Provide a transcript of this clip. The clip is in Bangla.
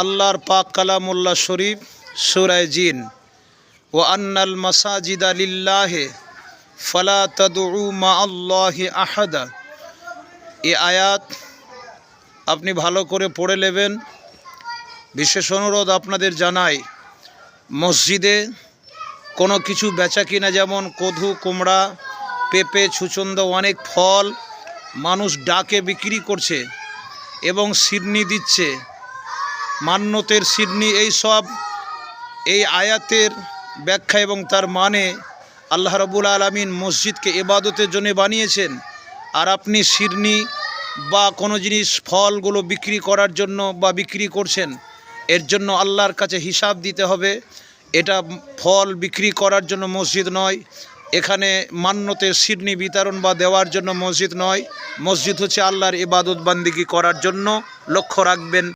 আল্লাহর পাক কালামুল্লাহ শরীফ সূরা জিন ও আন্নাল মাসাজিদা লিল্লাহি ফালা তাদউ মা আল্লাহি আহাদা। এই আয়াত আপনি ভালো করে পড়ে নেবেন। বিশেষ অনুরোধ আপনাদের জানাই, মসজিদে কোনো কিছু বেচা কিনা, যেমন কদু, কুমড়া, পেঁপে, ছুচন্দ, অনেক ফল মানুষ ডাকে বিক্রি করছে এবং সিডনি দিচ্ছে, মান্যতের সিডনি, এই আয়াতের ব্যাখ্যা এবং তার মানে আল্লাহ রাব্বুল আলামিন মসজিদকে ইবাদতের জন্য বানিয়েছেন। আর আপনি সিডনি বা কোনো জিনিস ফলগুলো বিক্রি করার জন্য বা বিক্রি করছেন, এর জন্য আল্লাহর কাছে হিসাব দিতে হবে। এটা ফল বিক্রি করার জন্য মসজিদ নয়, এখানে মান্যতের সিডনি বিতরণ বা দেওয়ার জন্য মসজিদ নয়। মসজিদ হচ্ছে আল্লাহর ইবাদত বান্দিগি করার জন্য। লক্ষ্য রাখবেন।